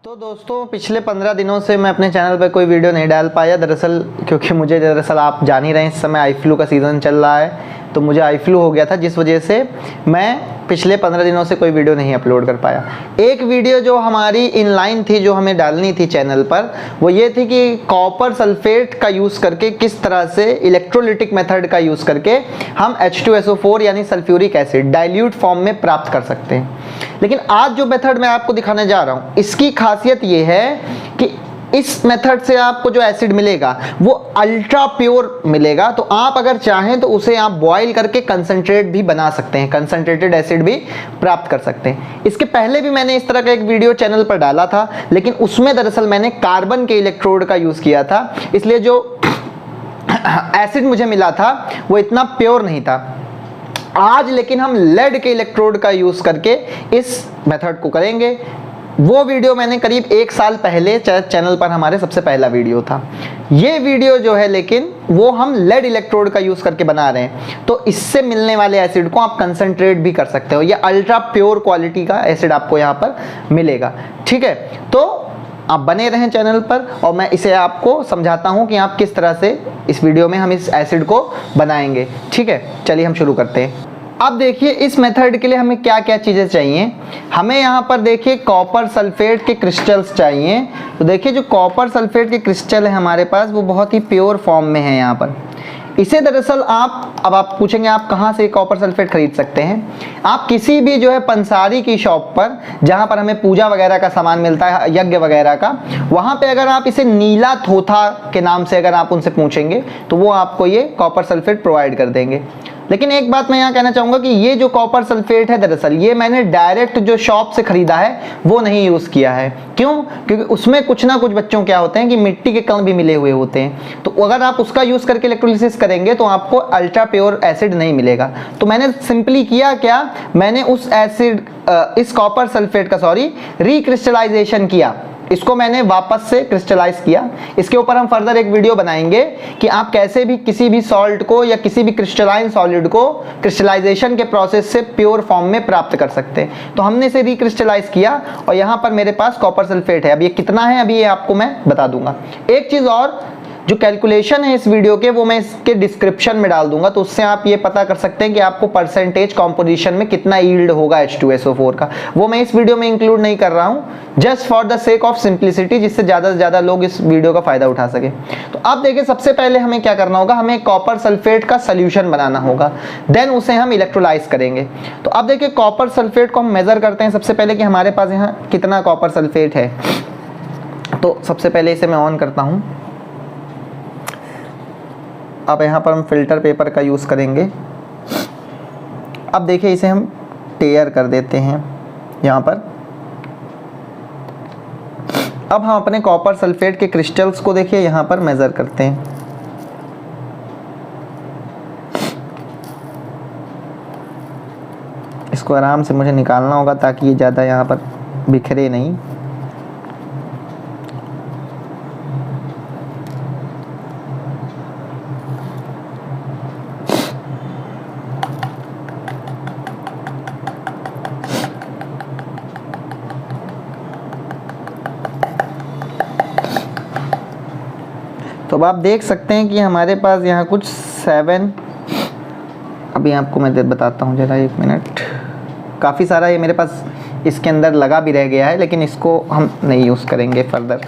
तो दोस्तों पिछले 15 दिनों से मैं अपने चैनल पर कोई वीडियो नहीं डाल पाया दरअसल, क्योंकि मुझे आप जान ही रहे हैं इस समय आई फ्लू का सीज़न चल रहा है। तो मुझे आई फ्लू हो गया था, जिस वजह से मैं पिछले 15 दिनों से कोई वीडियो नहीं अपलोड कर पाया। एक वीडियो जो हमारी इनलाइन थी, जो हमें डालनी थी चैनल पर, वो ये थी कि कॉपर सल्फेट का यूज़ करके किस तरह से इलेक्ट्रोलिटिक मेथड का यूज़ करके हम H2SO4 यानी सल्फ्यूरिक एसिड डाइल्यूट फॉर्म में प्राप्त कर सकते हैं। लेकिन आज जो मेथड मैं आपको दिखाने जा रहा हूँ, इसकी खासियत ये है कि इस मेथड से आपको जो एसिड मिलेगा वो अल्ट्रा प्योर मिलेगा। तो आप अगर चाहें तो उसे आप बॉईल करके कंसंट्रेट भी बना सकते हैं, कंसंट्रेटेड एसिड भी प्राप्त कर सकते हैं। इसके पहले भी मैंने इस तरह का एक वीडियो चैनल पर डाला था, लेकिन उसमें दरअसल मैंने कार्बन के इलेक्ट्रोड का यूज़ किया था, इसलिए जो एसिड मुझे मिला था वो इतना प्योर नहीं था। आज लेकिन हम लेड के इलेक्ट्रोड का यूज़ करके इस मेथड को करेंगे। वो वीडियो मैंने करीब 1 साल पहले चैनल पर हमारे सबसे पहला वीडियो था। ये वीडियो जो है लेकिन वो हम लेड इलेक्ट्रोड का यूज़ करके बना रहे हैं। तो इससे मिलने वाले एसिड को आप कंसंट्रेट भी कर सकते हो। ये अल्ट्रा प्योर क्वालिटी का एसिड आपको यहाँ पर मिलेगा। ठीक है, तो आप बने रहें चैनल पर और मैं इसे आपको समझाता हूँ कि आप किस तरह से इस वीडियो में हम इस एसिड को बनाएंगे। ठीक है, चलिए हम शुरू करते हैं। अब देखिए इस मेथड के लिए हमें क्या क्या चीज़ें चाहिए। हमें यहाँ पर देखिए कॉपर सल्फेट के क्रिस्टल्स चाहिए। तो देखिए जो कॉपर सल्फेट के क्रिस्टल है हमारे पास, वो बहुत ही प्योर फॉर्म में है यहाँ पर। इसे दरअसल आप पूछेंगे आप कहाँ से कॉपर सल्फेट खरीद सकते हैं। आप किसी भी जो है पंसारी की शॉप पर, जहाँ पर हमें पूजा वगैरह का सामान मिलता है, यज्ञ वगैरह का, वहाँ पे अगर आप इसे नीला थोथा के नाम से अगर आप उनसे पूछेंगे तो वो आपको ये कॉपर सल्फेट प्रोवाइड कर देंगे। लेकिन एक बात मैं यहाँ कहना चाहूँगा कि ये जो कॉपर सल्फेट है दरअसल ये मैंने डायरेक्ट जो शॉप से ख़रीदा है वो नहीं यूज़ किया है। क्यों? क्योंकि उसमें कुछ ना कुछ बच्चों क्या होते हैं कि मिट्टी के कण भी मिले हुए होते हैं। तो अगर आप उसका यूज़ करके इलेक्ट्रोलिसिस करेंगे तो आपको अल्ट्रा प्योर एसिड नहीं मिलेगा। तो मैंने सिंपली किया क्या, मैंने उस एसिड इस कॉपर सल्फेट का रिक्रिस्टलाइजेशन किया, इसको मैंने वापस से क्रिस्टलाइज किया। इसके ऊपर हम फर्दर एक वीडियो बनाएंगे कि आप कैसे भी किसी भी सॉल्ट को या किसी भी क्रिस्टलाइन सॉलिड को क्रिस्टलाइजेशन के प्रोसेस से प्योर फॉर्म में प्राप्त कर सकते हैं। तो हमने इसे रिक्रिस्टलाइज किया और यहाँ पर मेरे पास कॉपर सल्फेट है। अब ये कितना है अभी ये आपको मैं बता दूंगा। एक चीज़ और, जो कैलकुलेशन है इस वीडियो के वो मैं इसके डिस्क्रिप्शन में डाल दूंगा, तो उससे आप ये पता कर सकते हैं कि आपको परसेंटेज कॉम्पोजिशन में कितना यील्ड होगा H2SO4 का। वो मैं इस वीडियो में इंक्लूड नहीं कर रहा हूँ, just for the sake of simplicity, जिससे ज़्यादा से ज़्यादा लोग इस वीडियो का फ़ायदा उठा सके। तो अब देखिए सबसे पहले हमें क्या करना होगा, हमें कॉपर सल्फेट का सोल्यूशन बनाना होगा, देन उसे हम इलेक्ट्रोलाइज करेंगे। तो अब देखिए कॉपर सल्फेट को हम मेज़र करते हैं सबसे पहले कि हमारे पास यहाँ कितना कॉपर सल्फेट है। तो सबसे पहले इसे मैं ऑन करता हूँ। अब यहाँ पर हम फिल्टर पेपर का यूज़ करेंगे। अब देखिए इसे हम टेयर कर देते हैं यहाँ पर। अब हम अपने कॉपर सल्फेट के क्रिस्टल्स को देखिए यहाँ पर मेज़र करते हैं। इसको आराम से मुझे निकालना होगा ताकि ये ज़्यादा यहाँ पर बिखरे नहीं। तो अब आप देख सकते हैं कि हमारे पास यहाँ कुछ 7, अभी आपको मैं बताता हूँ ज़रा 1 मिनट। काफ़ी सारा ये मेरे पास इसके अंदर लगा भी रह गया है, लेकिन इसको हम नहीं यूज़ करेंगे फर्दर।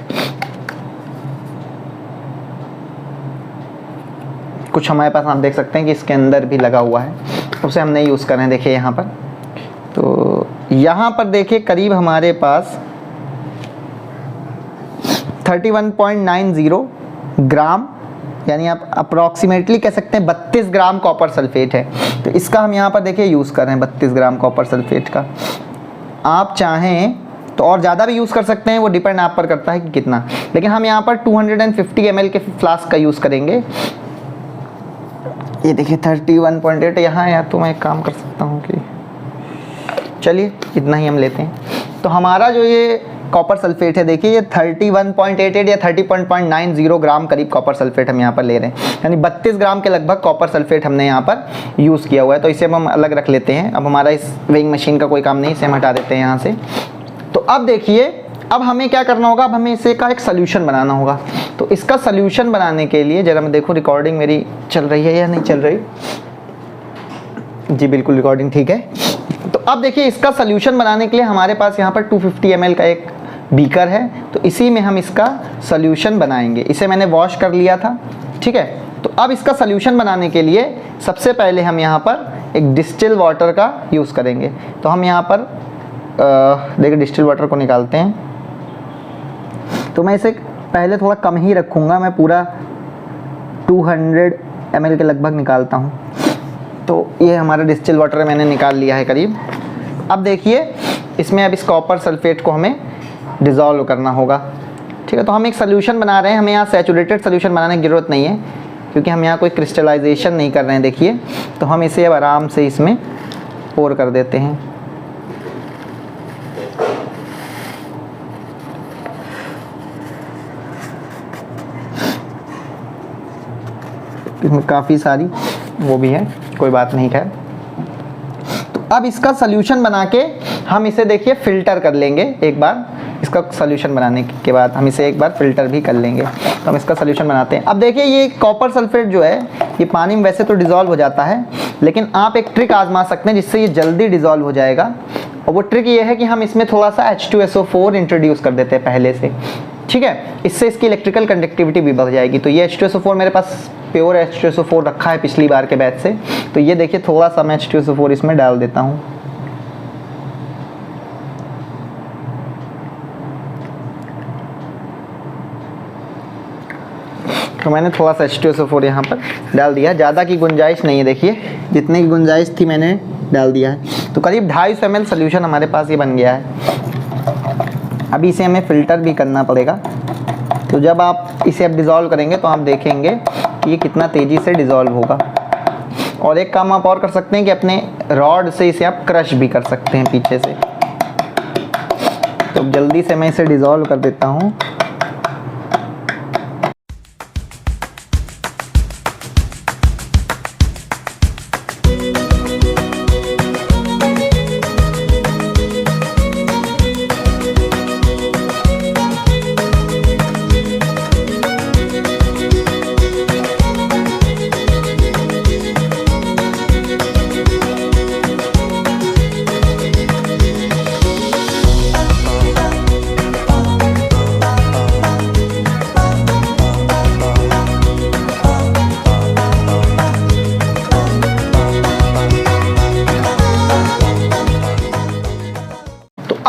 कुछ हमारे पास आप देख सकते हैं कि इसके अंदर भी लगा हुआ है, उसे हम नहीं यूज़ कर रहे हैं। देखिए यहाँ पर, तो यहाँ पर देखिए करीब हमारे पास 31.90 ग्राम, यानी आप अप्रॉक्सीमेटली कह सकते हैं 32 ग्राम कॉपर सल्फेट है। तो इसका हम यहाँ पर देखिए यूज़ कर रहे हैं 32 ग्राम कॉपर सल्फेट का। आप चाहें तो और ज़्यादा भी यूज़ कर सकते हैं, वो डिपेंड आप पर करता है कि कितना। लेकिन हम यहाँ पर 250 ml के फ्लास्क का यूज़ करेंगे। ये देखिए 31.8 यहाँ है, या तो मैं एक काम कर सकता हूँ कि चलिए इतना ही हम लेते हैं। तो हमारा जो ये कॉपर सल्फेट है देखिए ये 31.88 या 30.90 ग्राम करीब कॉपर सल्फेट हम यहाँ पर ले रहे हैं, यानी 32 ग्राम के लगभग कॉपर सल्फेट हमने यहाँ पर यूज़ किया हुआ है। तो इसे हम अलग रख लेते हैं। अब हमारा इस वेइंग मशीन का कोई काम नहीं, इसे हम हटा देते हैं यहाँ से। तो अब देखिए अब हमें क्या करना होगा, अब हमें इसे का एक सोल्यूशन बनाना होगा। तो इसका सोल्यूशन बनाने के लिए जरा मैं देखूं रिकॉर्डिंग मेरी चल रही है या नहीं चल रही। जी बिल्कुल रिकॉर्डिंग ठीक है। तो अब देखिए इसका सोल्यूशन बनाने के लिए हमारे पास यहाँ पर 250 ml का एक बीकर है, तो इसी में हम इसका सोल्यूशन बनाएंगे। इसे मैंने वॉश कर लिया था, ठीक है। तो अब इसका सोल्यूशन बनाने के लिए सबसे पहले हम यहाँ पर एक डिस्टिल वाटर का यूज़ करेंगे। तो हम यहाँ पर देखिए डिस्टिल वाटर को निकालते हैं। तो मैं इसे पहले थोड़ा कम ही रखूँगा, मैं पूरा 200 ml के लगभग निकालता हूँ। तो ये हमारा डिस्टिल वाटर मैंने निकाल लिया है करीब। अब देखिए इसमें अब इस कॉपर सल्फेट को हमें डिज़ोल्व करना होगा, ठीक है। तो हम एक सोल्यूशन बना रहे हैं, हमें यहाँ सैचुरेटेड सोल्यूशन बनाने की ज़रूरत नहीं है क्योंकि हम यहाँ कोई क्रिस्टलाइजेशन नहीं कर रहे हैं। देखिए तो हम इसे अब आराम से इसमें पोर कर देते हैं। इसमें काफ़ी सारी वो भी है, कोई बात नहीं खैर। तो अब इसका सोल्यूशन बना के हम इसे देखिए फ़िल्टर कर लेंगे एक बार। इसका सोल्यूशन बनाने के बाद हम इसे एक बार फ़िल्टर भी कर लेंगे। तो हम इसका सोल्यूशन बनाते हैं। अब देखिए ये कॉपर सल्फेट जो है ये पानी में वैसे तो डिज़ोल्व हो जाता है, लेकिन आप एक ट्रिक आजमा सकते हैं जिससे ये जल्दी डिज़ोल्व हो जाएगा। और वो ट्रिक ये है कि हम इसमें थोड़ा सा H2SO4 इंट्रोड्यूस कर देते हैं पहले से, ठीक है। इससे इसकी इलेक्ट्रिकल कंडक्टिविटी भी बढ़ जाएगी। तो ये H2SO4 मेरे पास प्योर H2SO4 रखा है पिछली बार के बैच से। तो ये देखिए थोड़ा सा मैं H2SO4 इसमें डाल देता हूँ। तो मैंने थोड़ा सा H2SO4 यहाँ पर डाल दिया, ज़्यादा की गुंजाइश नहीं है। देखिए जितने की गुंजाइश थी मैंने डाल दिया है। तो करीब 250 ml सोल्यूशन हमारे पास ये बन गया है। अभी इसे हमें फ़िल्टर भी करना पड़ेगा। तो जब आप इसे अब डिज़ोल्व करेंगे तो आप देखेंगे कि ये कितना तेज़ी से डिज़ोल्व होगा। और एक काम आप और कर सकते हैं कि अपने रॉड से इसे आप क्रश भी कर सकते हैं पीछे से। तो जल्दी से मैं इसे डिज़ोल्व कर देता हूँ।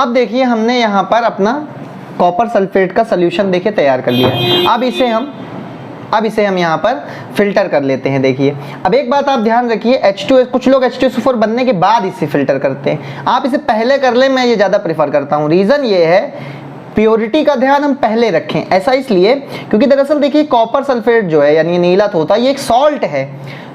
अब देखिए हमने यहाँ पर अपना कॉपर सल्फेट का सोल्यूशन देखिए तैयार कर लिया है। अब इसे हम यहाँ पर फिल्टर कर लेते हैं। देखिए अब एक बात आप ध्यान रखिए, कुछ लोग H2SO4 बनने के बाद इसे फिल्टर करते हैं। आप इसे पहले कर लें, मैं ये ज़्यादा प्रेफर करता हूँ। रीज़न ये है प्योरिटी का ध्यान हम पहले रखें। ऐसा इसलिए क्योंकि दरअसल देखिए कॉपर सल्फेट जो है यानी नीला तोता ये एक सॉल्ट है।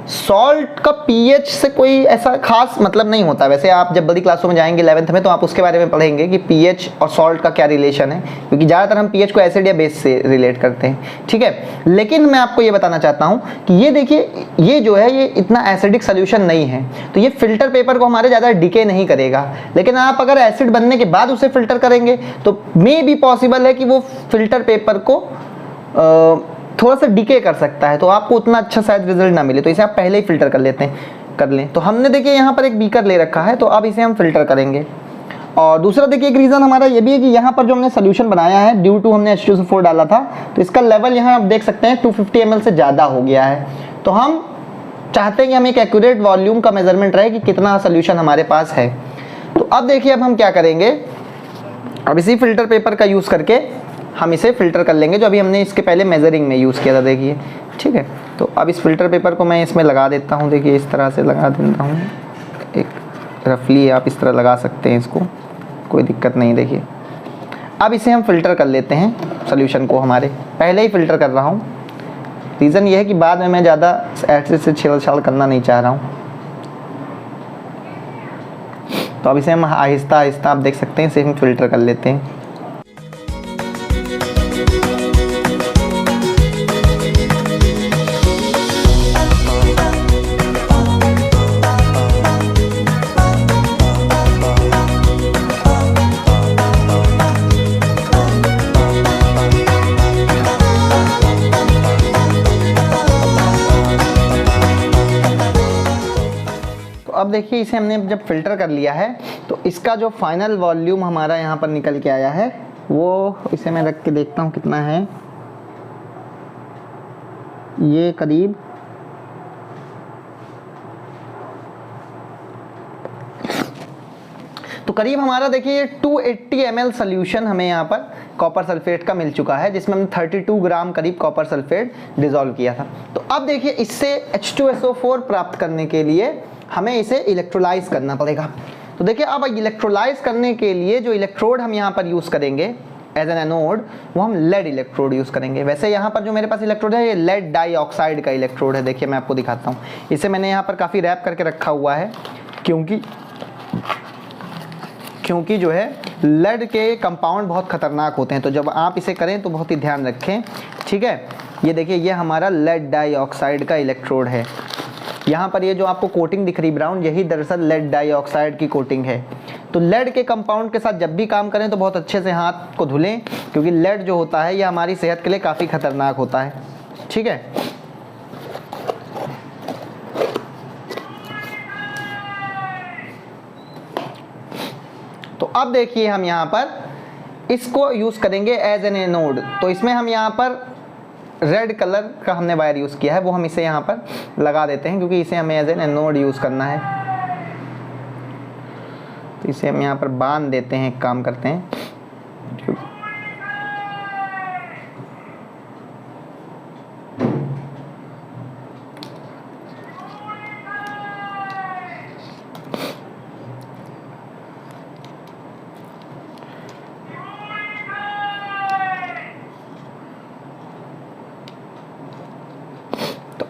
सॉल्ट का पीएच से कोई ऐसा खास मतलब नहीं होता। वैसे आप जब बड़ी क्लासों में जाएंगे 11th में तो आप उसके बारे में पढ़ेंगे कि पीएच और सॉल्ट का क्या रिलेशन है, क्योंकि ज़्यादातर हम पीएच को एसिड या बेस से रिलेट करते हैं, ठीक है। लेकिन मैं आपको ये बताना चाहता हूँ कि ये देखिए ये जो है ये इतना एसिडिक सोल्यूशन नहीं है, तो ये फिल्टर पेपर को हमारे ज़्यादा डिके नहीं करेगा। लेकिन आप अगर एसिड बनने के बाद उसे फिल्टर करेंगे तो मे भी पॉसिबल है कि वो फिल्टर पेपर को थोड़ा सा डिके कर सकता है, तो आपको उतना अच्छा शायद रिजल्ट ना मिले। तो इसे आप पहले ही फिल्टर कर लें। तो हमने देखिए यहाँ पर एक बीकर ले रखा है, तो अब इसे हम फिल्टर करेंगे। और दूसरा देखिए एक रीज़न हमारा ये भी है कि यहाँ पर जो हमने सोल्यूशन बनाया है ड्यू टू हमने H2SO4 डाला था, तो इसका लेवल यहाँ आप देख सकते हैं 250 ml से ज़्यादा हो गया है। तो हम चाहते हैं कि हम एक एक्यूरेट वॉल्यूम का मेजरमेंट रहे कि कितना सोल्यूशन हमारे पास है। तो अब देखिए अब हम क्या करेंगे, अब इसी फिल्टर पेपर का यूज़ करके हम इसे फ़िल्टर कर लेंगे, जो अभी हमने इसके पहले मेजरिंग में यूज़ किया था। देखिए ठीक है। तो अब इस फिल्टर पेपर को मैं इसमें लगा देता हूँ। देखिए इस तरह से लगा देता हूँ, एक रफली आप इस तरह लगा सकते हैं इसको, कोई दिक्कत नहीं। देखिए अब इसे हम फ़िल्टर कर लेते हैं सोल्यूशन को। हमारे पहले ही फ़िल्टर कर रहा हूँ, रीज़न ये है कि बाद में मैं ज़्यादा एसिड से छेड़छाड़ करना नहीं चाह रहा हूँ। तो अब इसे हम आहिस्ता आहिस्ता आप देख सकते हैं इसे हम फ़िल्टर कर लेते हैं। अब देखिए इसे हमने जब फिल्टर कर लिया है तो इसका जो फाइनल वॉल्यूम हमारा यहाँ पर निकल के आया है वो, इसे मैं रख के देखता हूँ कितना है, ये करीब तो करीब हमारा देखिए ये 280 ml सोल्यूशन हमें यहाँ पर कॉपर सल्फेट का मिल चुका है, जिसमें हमने 32 ग्राम करीब कॉपर सल्फेट डिसॉल्व किया था। तो अब देखिए इससे H2SO4 प्राप्त करने के लिए हमें इसे इलेक्ट्रोलाइज करना पड़ेगा। तो देखिए अब इलेक्ट्रोलाइज करने के लिए जो इलेक्ट्रोड हम यहाँ पर यूज़ करेंगे एज एन एनोड, वो हम लेड इलेक्ट्रोड यूज़ करेंगे। वैसे यहाँ पर जो मेरे पास इलेक्ट्रोड है ये लेड डाइऑक्साइड का इलेक्ट्रोड है। देखिए मैं आपको दिखाता हूँ, इसे मैंने यहाँ पर काफ़ी रैप करके रखा हुआ है क्योंकि जो है लेड के कंपाउंड बहुत खतरनाक होते हैं, तो जब आप इसे करें तो बहुत ही ध्यान रखें, ठीक है। ये देखिए ये हमारा लेड डाइऑक्साइड का इलेक्ट्रोड है। यहाँ पर ये जो आपको कोटिंग दिख रही ब्राउन, यही दरअसल लेड डाइऑक्साइड की कोटिंग है। तो लेड के कंपाउंड के साथ जब भी काम करें तो बहुत अच्छे से हाथ को धुलें, क्योंकि लेड जो होता है ये हमारी सेहत के लिए काफ़ी खतरनाक होता है, ठीक है। तो अब देखिए हम यहाँ पर इसको यूज़ करेंगे एज एन एनोड। तो इसमें हम यहाँ पर रेड कलर का हमने वायर यूज़ किया है, वो हम इसे यहाँ पर लगा देते हैं क्योंकि इसे हमें एज एन एनोड यूज़ करना है। तो इसे हम यहाँ पर बांध देते हैं, एक काम करते हैं,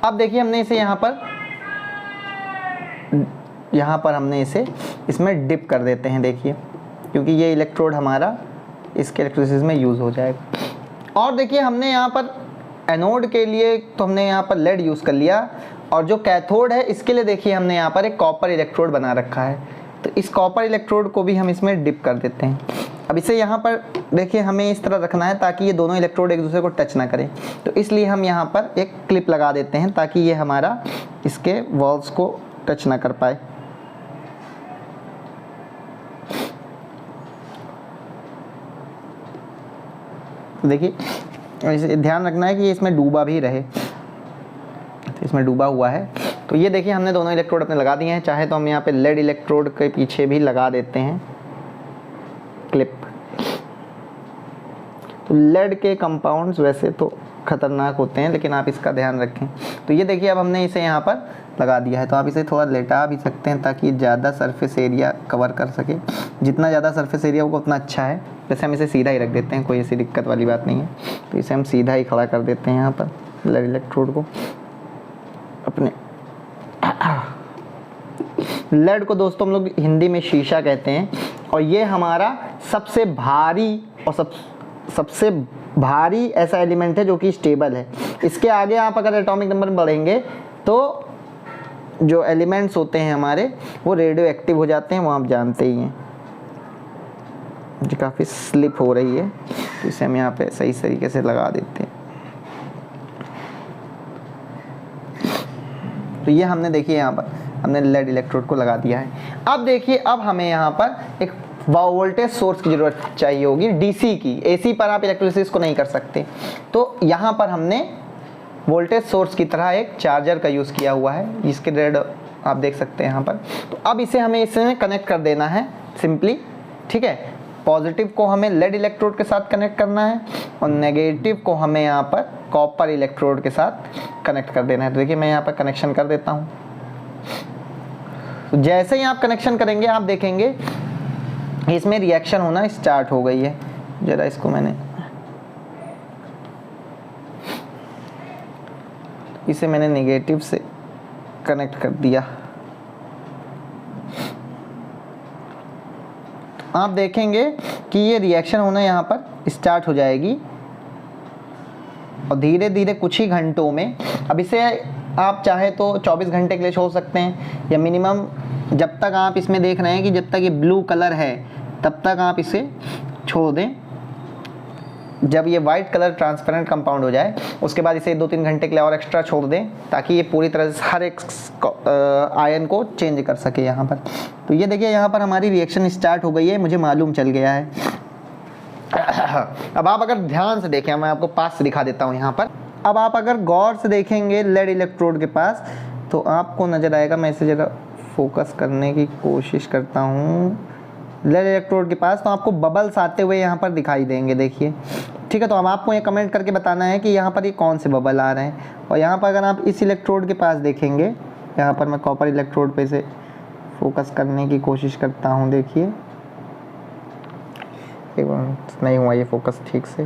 अब देखिए हमने इसे यहाँ पर हमने इसे इसमें डिप कर देते हैं, देखिए, क्योंकि ये इलेक्ट्रोड हमारा इसके इलेक्ट्रोलिसिस में यूज़ हो जाएगा। और देखिए हमने यहाँ पर एनोड के लिए तो हमने यहाँ पर लेड यूज़ कर लिया, और जो कैथोड है इसके लिए देखिए हमने यहाँ पर एक कॉपर इलेक्ट्रोड बना रखा है। तो इस कॉपर इलेक्ट्रोड को भी हम इसमें डिप कर देते हैं। अब इसे यहाँ पर देखिए हमें इस तरह रखना है ताकि ये दोनों इलेक्ट्रोड एक दूसरे को टच ना करें। तो इसलिए हम यहाँ पर एक क्लिप लगा देते हैं ताकि ये हमारा इसके वॉल्स को टच ना कर पाए। देखिए इसे ध्यान रखना है कि ये इसमें डूबा भी रहे। तो इसमें डूबा हुआ है। तो ये देखिए हमने दोनों इलेक्ट्रोड अपने लगा दिए हैं। चाहे तो हम यहाँ पे लेड इलेक्ट्रोड के पीछे भी लगा देते हैं क्लिप। तो लेड के कंपाउंड्स वैसे तो खतरनाक होते हैं, लेकिन आप इसका ध्यान रखें। तो ये देखिए अब हमने इसे यहाँ पर लगा दिया है। तो आप इसे थोड़ा लेटा भी सकते हैं ताकि ज़्यादा सरफेस एरिया कवर कर सके। जितना ज़्यादा सरफेस एरिया होगा उतना अच्छा है। वैसे हम इसे सीधा ही रख देते हैं, कोई ऐसी दिक्कत वाली बात नहीं है। तो इसे हम सीधा ही खड़ा कर देते हैं यहाँ पर लेड इलेक्ट्रोड को अपने। लेड को दोस्तों हम लोग हिंदी में शीशा कहते हैं, और ये हमारा सबसे भारी और सबसे भारी ऐसा एलिमेंट है जो कि स्टेबल है। इसके आगे आप अगर एटॉमिक नंबर में बढ़ेंगे तो जो एलिमेंट्स होते हैं हमारे वो रेडियो एक्टिव हो जाते हैं, वो आप जानते ही हैं। जो काफ़ी स्लिप हो रही है, तो इसे हम यहाँ पे सही तरीके से लगा देते हैं। तो ये हमने देखिए यहाँ पर हमने लेड इलेक्ट्रोड को लगा दिया है। अब देखिए अब हमें यहाँ पर एक वोल्टेज सोर्स की ज़रूरत चाहिए होगी, डीसी की। एसी पर आप इलेक्ट्रोलिसिस को नहीं कर सकते। तो यहाँ पर हमने वोल्टेज सोर्स की तरह एक चार्जर का यूज़ किया हुआ है, जिसके रेड आप देख सकते हैं यहाँ पर। तो अब इसे हमें इसमें कनेक्ट कर देना है सिंपली, ठीक है। पॉजिटिव को हमें लेड इलेक्ट्रोड के साथ कनेक्ट करना है, और नेगेटिव को हमें यहाँ पर कॉपर इलेक्ट्रोड के साथ कनेक्ट कर देना है। तो देखिए मैं यहाँ पर कनेक्शन कर देता हूँ। तो जैसे ही आप कनेक्शन करेंगे आप देखेंगे इसमें रिएक्शन होना स्टार्ट हो गई है। जरा इसको मैंने नेगेटिव से कनेक्ट कर दिया। आप देखेंगे कि ये रिएक्शन होना यहाँ पर स्टार्ट हो जाएगी, और धीरे धीरे कुछ ही घंटों में, अब इसे आप चाहे तो 24 घंटे के लिए छोड़ सकते हैं, या मिनिमम जब तक आप इसमें देख रहे हैं कि जब तक ये ब्लू कलर है तब तक आप इसे छोड़ दें। जब ये वाइट कलर ट्रांसपेरेंट कंपाउंड हो जाए उसके बाद इसे 2-3 घंटे के लिए और एक्स्ट्रा छोड़ दें ताकि ये पूरी तरह से हर एक आयन को चेंज कर सके यहाँ पर। तो ये देखिए यहाँ पर हमारी रिएक्शन स्टार्ट हो गई है, मुझे मालूम चल गया है। अब आप अगर ध्यान से देखें, मैं आपको पास से दिखा देता हूँ यहाँ पर। अब आप अगर गौर से देखेंगे लेड इलेक्ट्रोड के पास तो आपको नज़र आएगा, मैं इसे ज़रा फोकस करने की कोशिश करता हूँ। लेड इलेक्ट्रोड के पास तो आपको बबल्स आते हुए यहाँ पर दिखाई देंगे, देखिए, ठीक है। तो अब आपको ये कमेंट करके बताना है कि यहाँ पर ये कौन से बबल आ रहे हैं। और यहाँ पर अगर आप इस इलेक्ट्रोड के पास देखेंगे, यहाँ पर मैं कॉपर इलेक्ट्रोड पे से फोकस करने की कोशिश करता हूँ, देखिए नहीं हुआ ये फोकस ठीक से।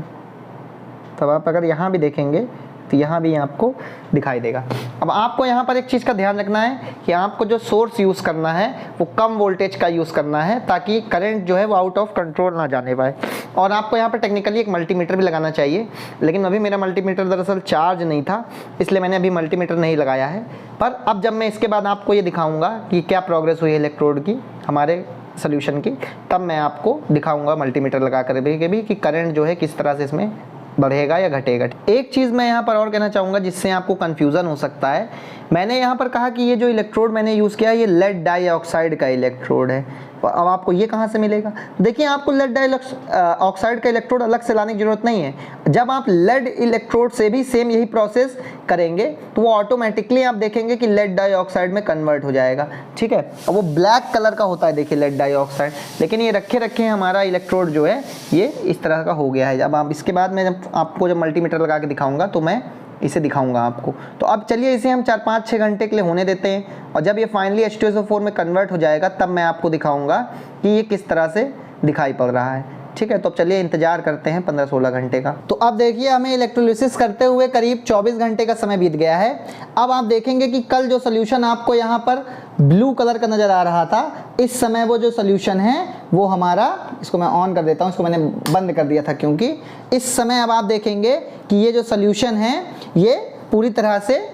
तब आप अगर यहाँ भी देखेंगे तो यहाँ भी आपको दिखाई देगा। अब आपको यहाँ पर एक चीज़ का ध्यान रखना है कि आपको जो सोर्स यूज़ करना है वो कम वोल्टेज का यूज़ करना है ताकि करंट जो है वो आउट ऑफ कंट्रोल ना जाने पाए। और आपको यहाँ पर टेक्निकली एक मल्टीमीटर भी लगाना चाहिए, लेकिन अभी मेरा मल्टीमीटर दरअसल चार्ज नहीं था, इसलिए मैंने अभी मल्टीमीटर नहीं लगाया है। पर अब जब मैं इसके बाद आपको ये दिखाऊँगा कि क्या प्रोग्रेस हुई है इलेक्ट्रोड की हमारे सोल्यूशन की, तब मैं आपको दिखाऊँगा मल्टीमीटर लगा कर भी कि करंट जो है किस तरह से इसमें बढ़ेगा या घटेगा। एक चीज़ मैं यहाँ पर और कहना चाहूँगा जिससे आपको कन्फ्यूज़न हो सकता है। मैंने यहाँ पर कहा कि ये जो इलेक्ट्रोड मैंने यूज़ किया है ये लेड डाइऑक्साइड का इलेक्ट्रोड है। अब आपको ये कहाँ से मिलेगा? देखिए, आपको लेड डाइऑक्साइड का इलेक्ट्रोड अलग से लाने की ज़रूरत नहीं है। जब आप लेड इलेक्ट्रोड से भी सेम यही प्रोसेस करेंगे तो वो ऑटोमेटिकली आप देखेंगे कि लेड डाइऑक्साइड में कन्वर्ट हो जाएगा, ठीक है। और वो ब्लैक कलर का होता है, देखिए, लेड डाइऑक्साइड। लेकिन ये रखे हमारा इलेक्ट्रोड जो है ये इस तरह का हो गया है। अब आप इसके बाद मैं जब आपको मल्टीमीटर लगा के दिखाऊंगा तो मैं इसे दिखाऊंगा आपको। तो अब चलिए इसे हम 4-5-6 घंटे के लिए होने देते हैं, और जब ये फाइनली H2SO4 में कन्वर्ट हो जाएगा तब मैं आपको दिखाऊंगा कि ये किस तरह से दिखाई पड़ रहा है, ठीक है। तो अब चलिए इंतजार करते हैं 15-16 घंटे का। तो अब देखिए हमें इलेक्ट्रोलिसिस करते हुए करीब 24 घंटे का समय बीत गया है। अब आप देखेंगे कि कल जो सोल्यूशन आपको यहाँ पर ब्लू कलर का नज़र आ रहा था, इस समय वो जो सोल्यूशन है वो हमारा, इसको मैं ऑन कर देता हूँ, इसको मैंने बंद कर दिया था क्योंकि इस समय अब आप देखेंगे कि ये जो सोल्यूशन है ये पूरी तरह से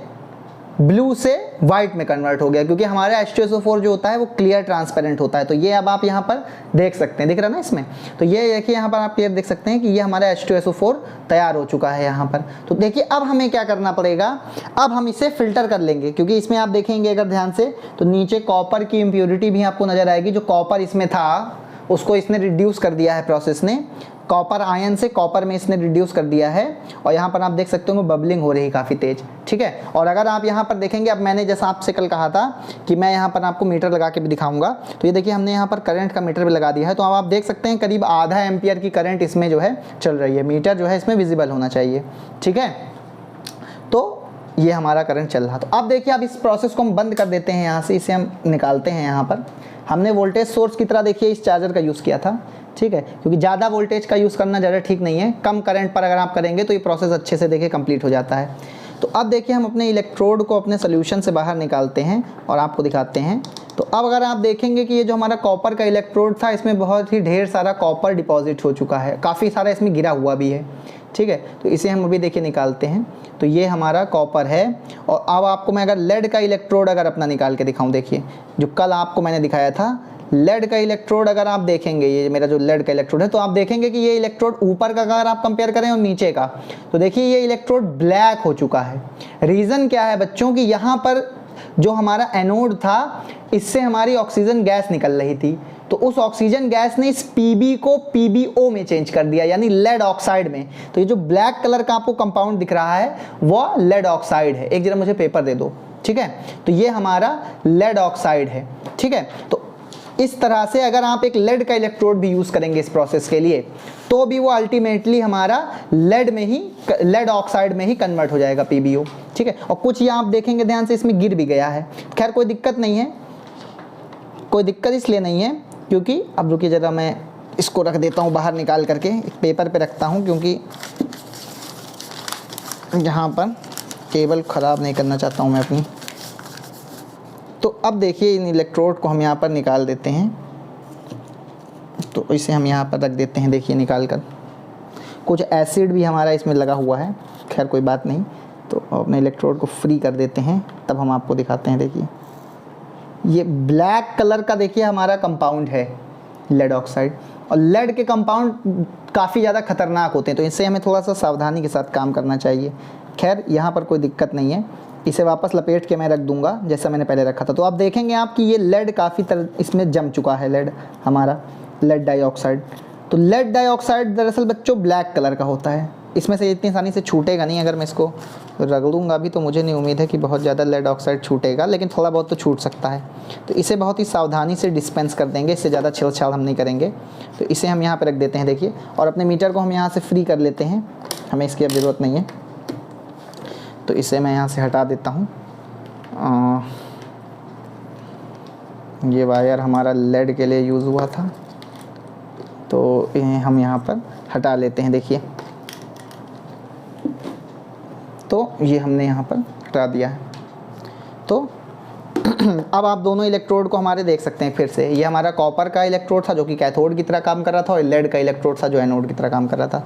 ब्लू से वाइट में कन्वर्ट हो गया, क्योंकि हमारा H2SO4 जो होता है वो क्लियर ट्रांसपेरेंट होता है। तो ये अब आप यहाँ पर देख सकते हैं, दिख रहा है ना इसमें। तो ये देखिए यहाँ पर आप क्लियर देख सकते हैं कि ये हमारा H2SO4 तैयार हो चुका है यहाँ पर। तो देखिए अब हमें क्या करना पड़ेगा, अब हम इसे फिल्टर कर लेंगे, क्योंकि इसमें आप देखेंगे अगर ध्यान से तो नीचे कॉपर की इम्प्योरिटी भी आपको नजर आएगी। जो कॉपर इसमें था उसको इसने रिड्यूस कर दिया है प्रोसेस ने, कॉपर आयन से कॉपर में इसने रिड्यूस कर दिया है। और यहाँ पर आप देख सकते हो बबलिंग हो रही है काफ़ी तेज, ठीक है। और अगर आप यहाँ पर देखेंगे, अब मैंने जैसा आपसे कल कहा था कि मैं यहाँ पर आपको मीटर लगा के भी दिखाऊंगा, तो ये देखिए हमने यहाँ पर करंट का मीटर भी लगा दिया है। तो अब आप देख सकते हैं करीब आधा एम्पियर की करंट इसमें जो है चल रही है। मीटर जो है इसमें विजिबल होना चाहिए, ठीक है। तो ये हमारा करंट चल रहा। तो अब देखिए अब इस प्रोसेस को हम बंद कर देते हैं, यहाँ से इसे हम निकालते हैं। यहाँ पर हमने वोल्टेज सोर्स की तरह देखिए इस चार्जर का यूज़ किया था, ठीक है, क्योंकि ज़्यादा वोल्टेज का यूज़ करना ज़्यादा ठीक नहीं है। कम करंट पर अगर आप करेंगे तो ये प्रोसेस अच्छे से देखिए कंप्लीट हो जाता है। तो अब देखिए हम अपने इलेक्ट्रोड को अपने सोल्यूशन से बाहर निकालते हैं और आपको दिखाते हैं। तो अब अगर आप देखेंगे कि ये जो हमारा कॉपर का इलेक्ट्रोड था इसमें बहुत ही ढेर सारा कॉपर डिपॉजिट हो चुका है, काफ़ी सारा इसमें गिरा हुआ भी है, ठीक है। तो इसे हम अभी देखिए निकालते हैं। तो ये हमारा कॉपर है। और अब आपको मैं अगर लेड का इलेक्ट्रोड अगर अपना निकाल के दिखाऊं, देखिए जो कल आपको मैंने दिखाया था लेड का इलेक्ट्रोड, अगर आप देखेंगे ये मेरा जो लेड का इलेक्ट्रोड है, तो आप देखेंगे कि ये इलेक्ट्रोड ऊपर का अगर आप कंपेयर करें और नीचे का, तो देखिए ये इलेक्ट्रोड ब्लैक हो चुका है। रीज़न क्या है बच्चों कि यहाँ पर जो हमारा एनोड था इससे हमारी ऑक्सीजन गैस निकल रही थी, तो उस ऑक्सीजन गैस ने इस Pb को PbO में चेंज कर दिया, यानी लेड ऑक्साइड में। तो ये जो ब्लैक कलर का आपको कंपाउंड दिख रहा है वो लेड ऑक्साइड है। एक जरा मुझे पेपर दे दो, ठीक है। तो ये हमारा लेड ऑक्साइड है, ठीक है। तो इस तरह से अगर आप एक लेड का इलेक्ट्रोड भी यूज़ करेंगे इस प्रोसेस के लिए तो भी वो अल्टीमेटली हमारा लेड में ही, लेड ऑक्साइड में ही कन्वर्ट हो जाएगा PbO, ठीक है। और कुछ ये आप देखेंगे ध्यान से इसमें गिर भी गया है, खैर कोई दिक्कत नहीं है, कोई दिक्कत इसलिए नहीं है क्योंकि, अब रुकिए ज़रा मैं इसको रख देता हूँ बाहर निकाल करके, एक पेपर पे रखता हूँ क्योंकि यहाँ पर केबल ख़राब नहीं करना चाहता हूँ मैं अपनी। तो अब देखिए इन इलेक्ट्रोड को हम यहाँ पर निकाल देते हैं। तो इसे हम यहाँ पर रख देते हैं, देखिए निकाल कर। कुछ एसिड भी हमारा इसमें लगा हुआ है, खैर कोई बात नहीं। तो अपने इलेक्ट्रोड को फ्री कर देते हैं, तब हम आपको दिखाते हैं। देखिए ये ब्लैक कलर का देखिए हमारा कंपाउंड है, लेड ऑक्साइड। और लेड के कंपाउंड काफ़ी ज़्यादा खतरनाक होते हैं, तो इससे हमें थोड़ा सा सावधानी के साथ काम करना चाहिए। खैर यहाँ पर कोई दिक्कत नहीं है, इसे वापस लपेट के मैं रख दूंगा जैसा मैंने पहले रखा था। तो आप देखेंगे आप कि ये लेड काफ़ी तरह इसमें जम चुका है, लेड हमारा लेड डाइऑक्साइड। तो लेड डाइऑक्साइड दरअसल बच्चों ब्लैक कलर का होता है, इसमें से इतनी आसानी से छूटेगा नहीं। अगर मैं इसको रगड़ूंगा भी तो मुझे नहीं उम्मीद है कि बहुत ज़्यादा लेड ऑक्साइड छूटेगा, लेकिन थोड़ा बहुत तो छूट सकता है। तो इसे बहुत ही सावधानी से डिस्पेंस कर देंगे, इससे ज़्यादा छेड़छाड़ हम नहीं करेंगे। तो इसे हम यहाँ पर रख देते हैं देखिए, और अपने मीटर को हम यहाँ से फ्री कर लेते हैं, हमें इसकी अब ज़रूरत नहीं है। तो इसे मैं यहाँ से हटा देता हूँ। ये वायर हमारा लेड के लिए यूज़ हुआ था, तो इन्हें हम यहाँ पर हटा लेते हैं देखिए। तो ये हमने यहाँ पर हटा दिया है। तो अब आप दोनों इलेक्ट्रोड को हमारे देख सकते हैं फिर से। ये हमारा कॉपर का इलेक्ट्रोड था जो कि कैथोड की तरह काम कर रहा था, और लेड का इलेक्ट्रोड था जो एनोड की तरह काम कर रहा था।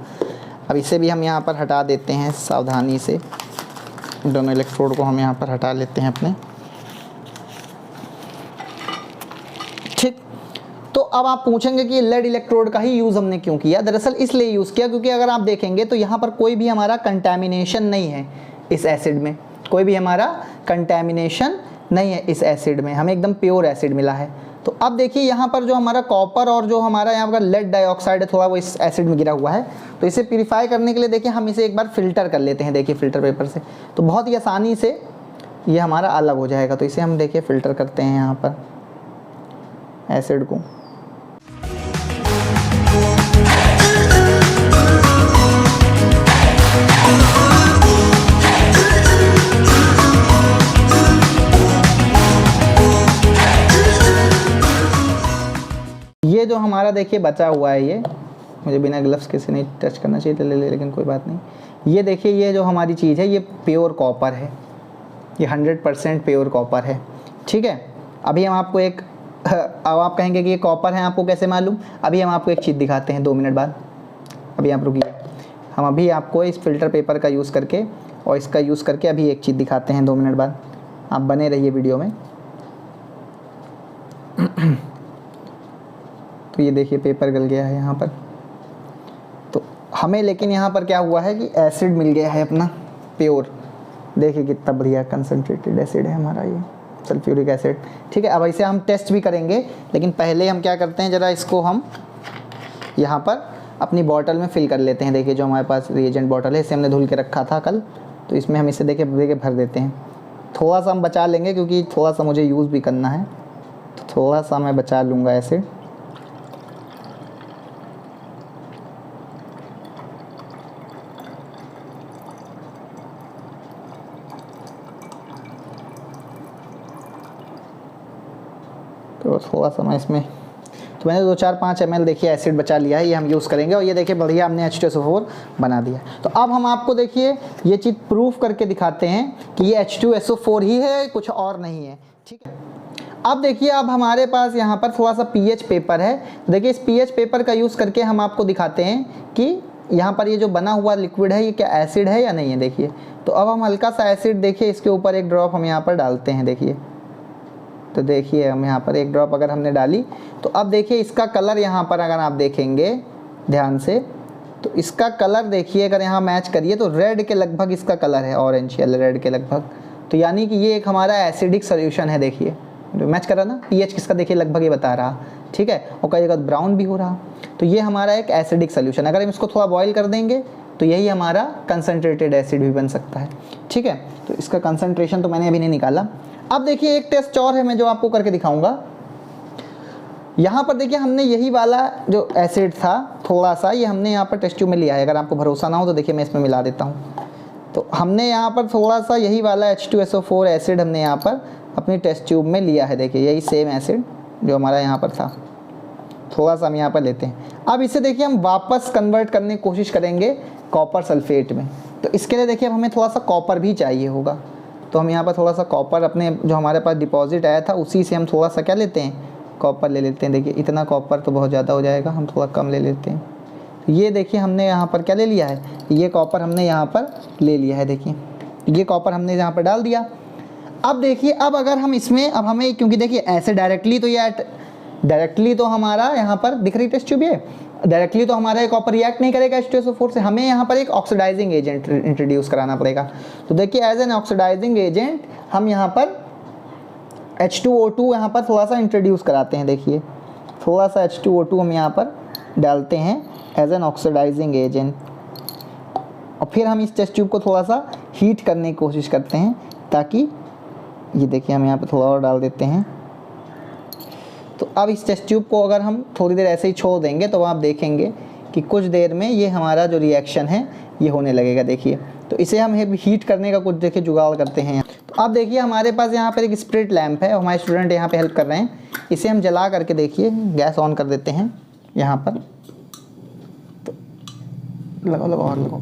अब इसे भी हम यहाँ पर हटा देते हैं सावधानी से, दोनों इलेक्ट्रोड को हम यहाँ पर हटा लेते हैं अपने। ठीक, तो अब आप पूछेंगे कि लेड इलेक्ट्रोड का ही यूज़ हमने क्यों किया। दरअसल इसलिए यूज़ किया क्योंकि अगर आप देखेंगे तो यहाँ पर कोई भी हमारा कंटैमिनेशन नहीं है इस एसिड में, कोई भी हमारा कंटैमिनेशन नहीं है इस एसिड में, हमें एकदम प्योर एसिड मिला है। तो अब देखिए यहाँ पर जो हमारा कॉपर और जो हमारा यहाँ पर लेड डाइऑक्साइड है थोड़ा वो इस एसिड में गिरा हुआ है। तो इसे प्यूरीफाई करने के लिए देखिए हम इसे एक बार फ़िल्टर कर लेते हैं देखिए फ़िल्टर पेपर से, तो बहुत ही आसानी से ये हमारा अलग हो जाएगा। तो इसे हम देखिए फ़िल्टर करते हैं यहाँ पर एसिड को। ये जो हमारा देखिए बचा हुआ है, ये मुझे बिना ग्लव्स के से नहीं टच करना चाहिए लेकिन कोई बात नहीं। ये देखिए ये जो हमारी चीज़ है ये प्योर कॉपर है, ये 100% प्योर कॉपर है। ठीक है, अभी हम आपको एक अब आप कहेंगे कि ये कॉपर है, आपको कैसे मालूम? अभी हम आपको एक चीज़ दिखाते हैं 2 मिनट बाद। अभी आप रुकिए, हम अभी आपको इस फ़िल्टर पेपर का यूज़ करके और इसका यूज़ करके अभी एक चीज़ दिखाते हैं 2 मिनट बाद। आप बने रहिए वीडियो में। तो ये देखिए पेपर गल गया है यहाँ पर। तो हमें लेकिन यहाँ पर क्या हुआ है कि एसिड मिल गया है अपना प्योर। देखिए कितना बढ़िया कंसनट्रेटेड एसिड है हमारा ये सल्फ्यूरिक एसिड। ठीक है, अब इसे हम टेस्ट भी करेंगे, लेकिन पहले हम क्या करते हैं, ज़रा इसको हम यहाँ पर अपनी बॉटल में फिल कर लेते हैं। देखिए जो हमारे पास रिएजेंट बॉटल है, इसे हमने धुल के रखा था कल, तो इसमें हम इसे देखिए भर देते हैं। थोड़ा सा हम बचा लेंगे क्योंकि थोड़ा सा मुझे यूज़ भी करना है, तो थोड़ा सा मैं बचा लूँगा एसिड। तो थोड़ा सा मैं इसमें, तो मैंने 2-4-5 ml देखिए एसिड बचा लिया है, ये हम यूज़ करेंगे। और ये देखिए बढ़िया हमने H2SO4 बना दिया। तो अब हम आपको देखिए ये चीज़ प्रूफ करके दिखाते हैं कि ये H2SO4 ही है, कुछ और नहीं है। ठीक है, अब देखिए अब हमारे पास यहाँ पर थोड़ा सा pH पेपर है। देखिए इस pH पेपर का यूज़ करके हम आपको दिखाते हैं कि यहाँ पर ये जो बना हुआ लिक्विड है ये क्या एसिड है या नहीं है। देखिए, तो अब हम हल्का सा एसिड देखिए इसके ऊपर एक ड्रॉप हम यहाँ पर डालते हैं। देखिए, तो देखिए हम यहाँ पर एक ड्रॉप अगर हमने डाली, तो अब देखिए इसका कलर यहाँ पर अगर आप देखेंगे ध्यान से, तो इसका कलर देखिए अगर यहाँ मैच करिए तो रेड के लगभग इसका कलर है, ऑरेंज या रेड के लगभग। तो यानी कि ये एक हमारा एसिडिक सोल्यूशन है। देखिए मैच कर रहा ना, पीएच किसका देखिए लगभग ये बता रहा। ठीक है, और कई जगह ब्राउन भी हो रहा। तो ये हमारा एक एसिडिक सोल्यूशन। अगर हम इसको थोड़ा बॉयल कर देंगे तो यही हमारा कंसनट्रेटेड एसिड भी बन सकता है। ठीक है, तो इसका कंसनट्रेशन तो मैंने अभी नहीं निकाला। अब देखिए एक टेस्ट और है मैं जो आपको करके दिखाऊंगा। यहाँ पर देखिए हमने यही वाला जो एसिड था थोड़ा सा, ये हमने यहाँ पर टेस्ट ट्यूब में लिया है। अगर आपको भरोसा ना हो तो देखिए मैं इसमें मिला देता हूँ। तो हमने यहाँ पर थोड़ा सा यही वाला H2SO4 एसिड हमने यहाँ पर अपनी टेस्ट ट्यूब में लिया है। देखिए यही सेम एसिड जो हमारा यहाँ पर था, थोड़ा सा हम यहाँ पर लेते हैं। अब इसे देखिए हम वापस कन्वर्ट करने की कोशिश करेंगे कॉपर सल्फेट में। तो इसके लिए देखिए अब हमें थोड़ा सा कॉपर भी चाहिए होगा। तो हम यहाँ पर थोड़ा सा कॉपर अपने जो हमारे पास डिपॉजिट आया था उसी से हम थोड़ा सा क्या लेते हैं, कॉपर ले लेते हैं। देखिए इतना कॉपर तो बहुत ज़्यादा हो जाएगा, हम थोड़ा कम ले लेते हैं। तो ये देखिए हमने यहाँ पर क्या ले लिया है, ये कॉपर हमने यहाँ पर ले लिया है। देखिए ये कॉपर हमने यहाँ पर डाल दिया। अब देखिए अब अगर हम इसमें, अब हमें क्योंकि देखिए ऐसे डायरेक्टली तो ये डायरेक्टली तो हमारा यहाँ पर दिख रही टेस्ट ट्यूब, ये डायरेक्टली तो हमारा कॉपर रिएक्ट नहीं करेगा H2SO4 से, हमें यहाँ पर एक ऑक्सीडाइजिंग एजेंट इंट्रोड्यूस कराना पड़ेगा। तो देखिए एज एन ऑक्सीडाइजिंग एजेंट हम यहाँ पर H2O2 यहाँ पर थोड़ा सा इंट्रोड्यूस कराते हैं। देखिए थोड़ा सा H2O2 हम यहाँ पर डालते हैं एज एन ऑक्सीडाइजिंग एजेंट, और फिर हम इस टेस्ट ट्यूब को थोड़ा सा हीट करने की कोशिश करते हैं, ताकि ये देखिए हम यहाँ पर थोड़ा और डाल देते हैं। तो अब इस टेस्ट ट्यूब को अगर हम थोड़ी देर ऐसे ही छोड़ देंगे तो आप देखेंगे कि कुछ देर में ये हमारा जो रिएक्शन है ये होने लगेगा। देखिए तो इसे हम हीट करने का कुछ देखिए जुगाड़ करते हैं। तो अब देखिए हमारे पास यहाँ पर एक स्प्रिट लैंप है, हमारे स्टूडेंट यहाँ पे हेल्प कर रहे हैं। इसे हम जला करके देखिए गैस ऑन कर देते हैं यहाँ पर, तो लगाओ और लगाओ।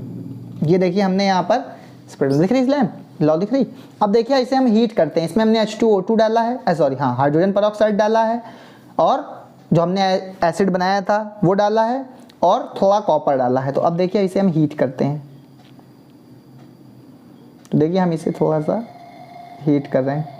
ये देखिए हमने यहाँ पर स्प्रिट दिख रही, इस लैंप लौ दिख रही। अब देखिए इसे हम हीट करते हैं। इसमें हमने H2O2 डाला है, सॉरी हाँ हाइड्रोजन पेरोक्साइड डाला है, और जो हमने एसिड बनाया था वो डाला है, और थोड़ा कॉपर डाला है। तो अब देखिए इसे हम हीट करते हैं। तो देखिए हम इसे थोड़ा सा हीट कर रहे हैं।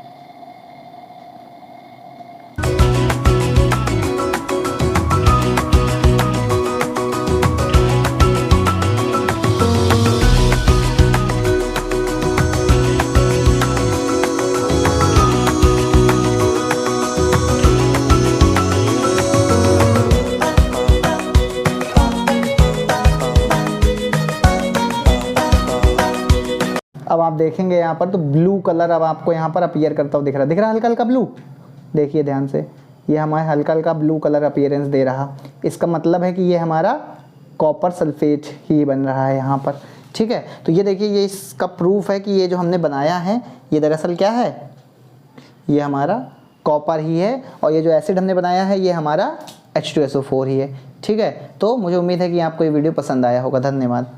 अब आप देखेंगे यहाँ पर तो ब्लू कलर अब आपको यहाँ पर अपीयर करता हुआ दिख रहा है हल्का हल्का ब्लू। देखिए ध्यान से, ये हमारे हल्का हल्का ब्लू कलर अपीयरेंस दे रहा। इसका मतलब है कि ये हमारा कॉपर सल्फेट ही बन रहा है यहाँ पर। ठीक है, तो ये देखिए ये इसका प्रूफ है कि ये जो हमने बनाया है ये दरअसल क्या है, ये हमारा कॉपर ही है, और ये जो एसिड हमने बनाया है ये हमारा H2SO4 ही है। ठीक है, तो मुझे उम्मीद है कि आपको ये वीडियो पसंद आया होगा। धन्यवाद।